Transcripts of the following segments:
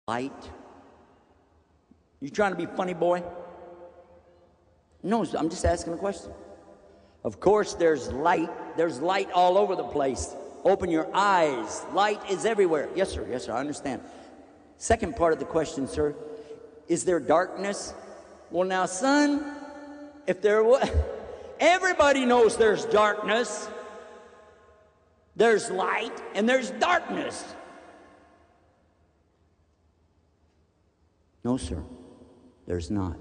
Light? You trying to be funny, boy? No, I'm just asking a question. Of course, there's light. There's light all over the place. Open your eyes. Light is everywhere. Yes, sir. Yes, sir. I understand. Second part of the question, sir. Is there darkness? Well, now, son, if there was... Everybody knows there's darkness. There's light and there's darkness. No, sir. There's not.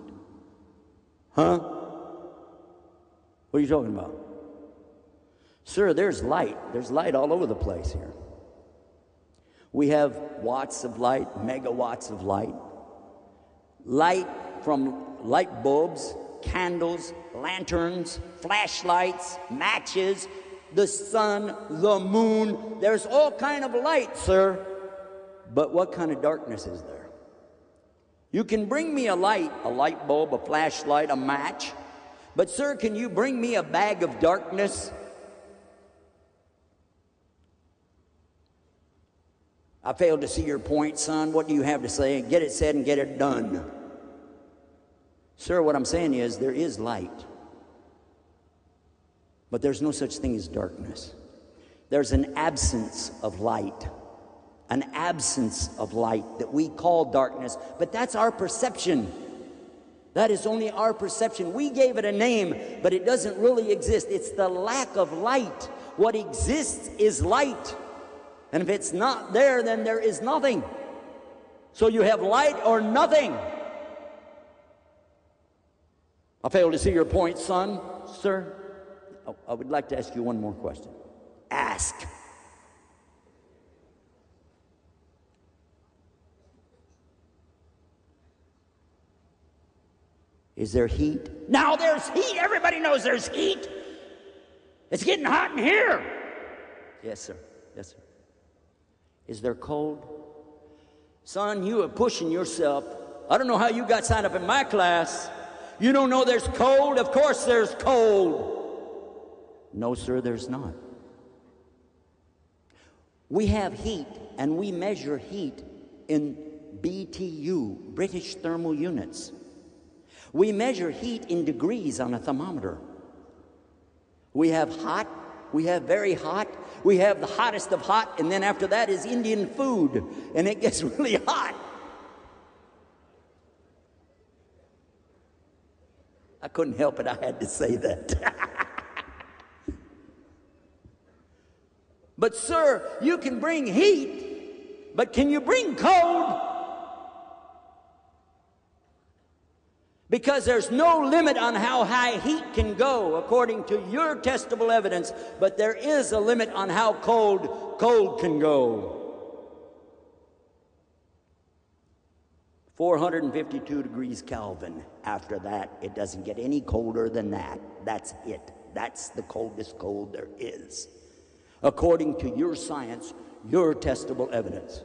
Huh? What are you talking about? Sir, there's light. There's light all over the place here. We have watts of light, megawatts of light. Light from light bulbs, candles, lanterns, flashlights, matches, the sun, the moon. There's all kind of light, sir. But what kind of darkness is there? You can bring me a light bulb, a flashlight, a match. But, sir, can you bring me a bag of darkness? I failed to see your point, son. What do you have to say? Get it said and get it done. Sir, what I'm saying is there is light. But there's no such thing as darkness. There's an absence of light. An absence of light that we call darkness. But that's our perception. That is only our perception. We gave it a name, but it doesn't really exist. It's the lack of light. What exists is light. And if it's not there, then there is nothing. So you have light or nothing. I fail to see your point, son. Sir, I would like to ask you one more question. Ask. Is there heat? Now there's heat. Everybody knows there's heat. It's getting hot in here. Yes, sir. Yes, sir. Is there cold? Son, you are pushing yourself. I don't know how you got signed up in my class. You don't know there's cold? Of course there's cold. No, sir, there's not. We have heat, and we measure heat in BTU, British Thermal Units. We measure heat in degrees on a thermometer. We have hot, we have very hot, we have the hottest of hot, and then after that is Indian food, and it gets really hot. I couldn't help it, I had to say that. But sir, you can bring heat, but can you bring cold? Because there's no limit on how high heat can go, according to your testable evidence, but there is a limit on how cold can go. 452 degrees Kelvin. After that, it doesn't get any colder than that. That's it. That's the coldest cold there is, according to your science, your testable evidence.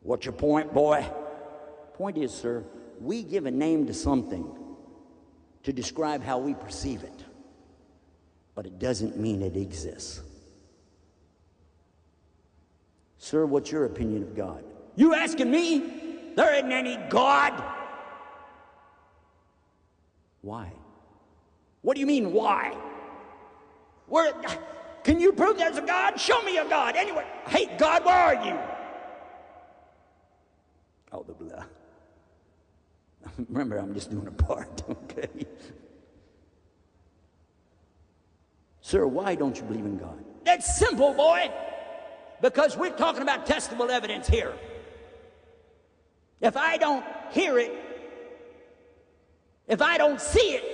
What's your point, boy? Point is, sir, we give a name to something to describe how we perceive it, but it doesn't mean it exists. Sir, what's your opinion of God? You asking me? There isn't any God. Why? What do you mean, why? Can you prove there's a God? Show me a God. Anyway, hey, God, where are you? Oh, the blah. Remember, I'm just doing a part, okay? Sir, why don't you believe in God? That's simple, boy. Because we're talking about testable evidence here. If I don't hear it, if I don't see it,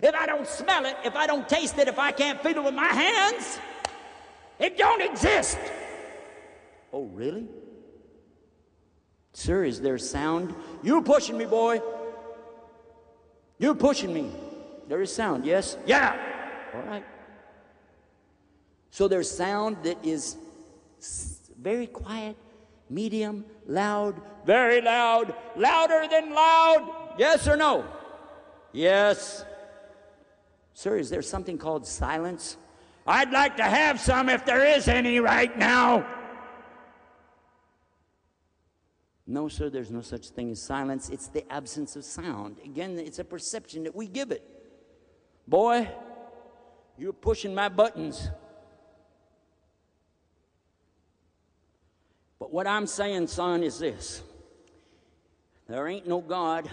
if I don't smell it, if I don't taste it, if I can't feel it with my hands, it don't exist. Oh, really? Sir, is there sound? You're pushing me, boy. You're pushing me. There is sound, yes? Yeah. All right. So there's sound that is very quiet, medium, loud, very loud, louder than loud. Yes or no? Yes. Sir, is there something called silence? I'd like to have some if there is any right now. No, sir, there's no such thing as silence. It's the absence of sound. Again, it's a perception that we give it. Boy, you're pushing my buttons. But what I'm saying, son, is this. There ain't no God,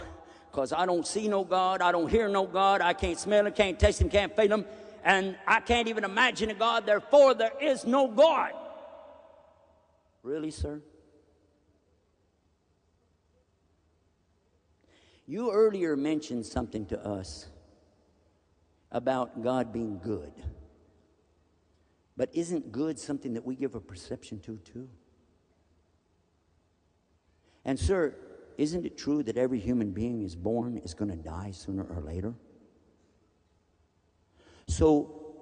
because I don't see no God, I don't hear no God, I can't smell him, can't taste him, can't feel him, and I can't even imagine a God, therefore there is no God. Really, sir? You earlier mentioned something to us about God being good. But isn't good something that we give a perception to, too? And, sir, isn't it true that every human being is born is going to die sooner or later? So,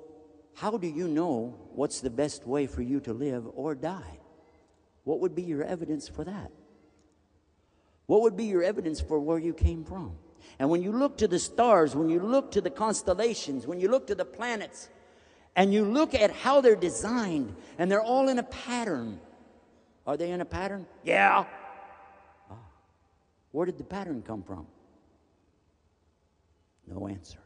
how do you know what's the best way for you to live or die? What would be your evidence for that? What would be your evidence for where you came from? And when you look to the stars, when you look to the constellations, when you look to the planets, and you look at how they're designed, and they're all in a pattern. Are they in a pattern? Yeah. Where did the pattern come from? No answer.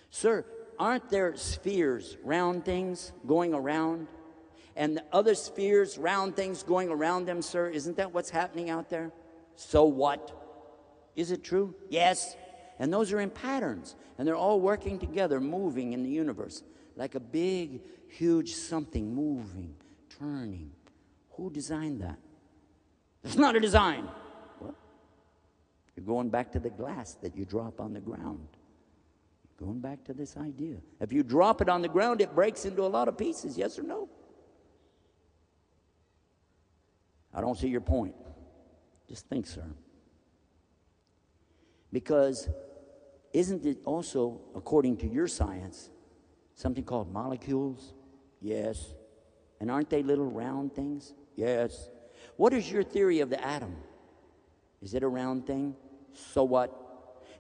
Sir, aren't there spheres, round things going around? And the other spheres, round things going around them, sir? Isn't that what's happening out there? So what? Is it true? Yes. And those are in patterns. And they're all working together, moving in the universe. Like a big, huge something moving, turning. Who designed that? It's not a design. Well, you're going back to the glass that you drop on the ground. You're going back to this idea. If you drop it on the ground, it breaks into a lot of pieces. Yes or no? I don't see your point. Just think, sir. Because isn't it also, according to your science, something called molecules? Yes. And aren't they little round things? Yes. What is your theory of the atom? Is it a round thing? So what?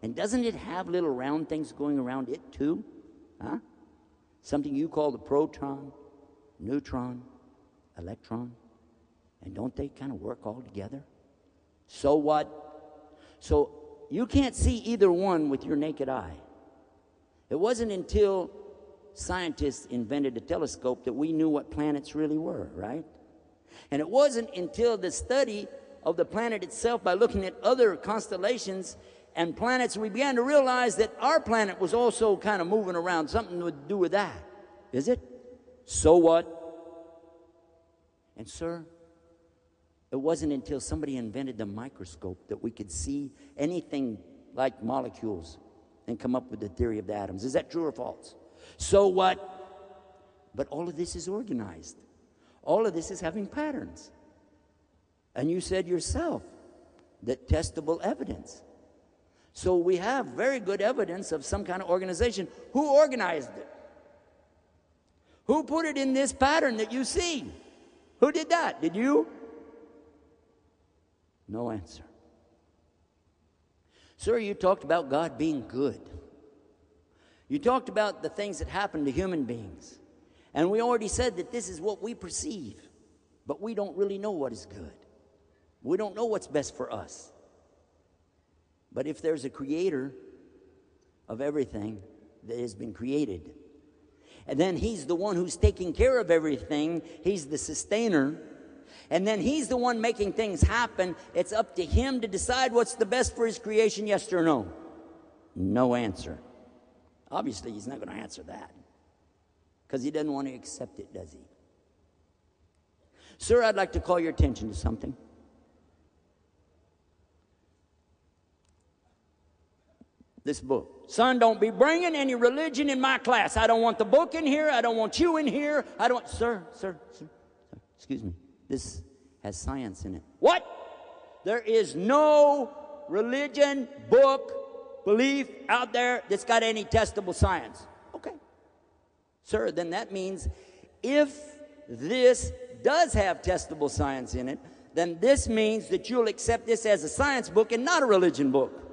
And doesn't it have little round things going around it too? Huh? Something you call the proton, neutron, electron. And don't they kind of work all together? So what? So you can't see either one with your naked eye. It wasn't until scientists invented a telescope that we knew what planets really were, right? And it wasn't until the study of the planet itself by looking at other constellations and planets we began to realize that our planet was also kind of moving around, something to do with that. Is it? So what? And sir, it wasn't until somebody invented the microscope that we could see anything like molecules and come up with the theory of the atoms. Is that true or false? So what? But all of this is organized. All of this is having patterns. And you said yourself that testable evidence. So we have very good evidence of some kind of organization. Who organized it? Who put it in this pattern that you see? Who did that? Did you? No answer. Sir, you talked about God being good. You talked about the things that happen to human beings. And we already said that this is what we perceive. But we don't really know what is good. We don't know what's best for us. But if there's a creator of everything that has been created, and then he's the one who's taking care of everything, he's the sustainer, and then he's the one making things happen. It's up to him to decide what's the best for his creation, yes or no? No answer. Obviously, he's not going to answer that because he doesn't want to accept it, does he? Sir, I'd like to call your attention to something. This book. Son, don't be bringing any religion in my class. I don't want the book in here. I don't want you in here. I don't... Sir, excuse me. This has science in it. What? There is no religion, book, belief out there that's got any testable science. Okay. Sir, then that means if this does have testable science in it, then this means that you'll accept this as a science book and not a religion book.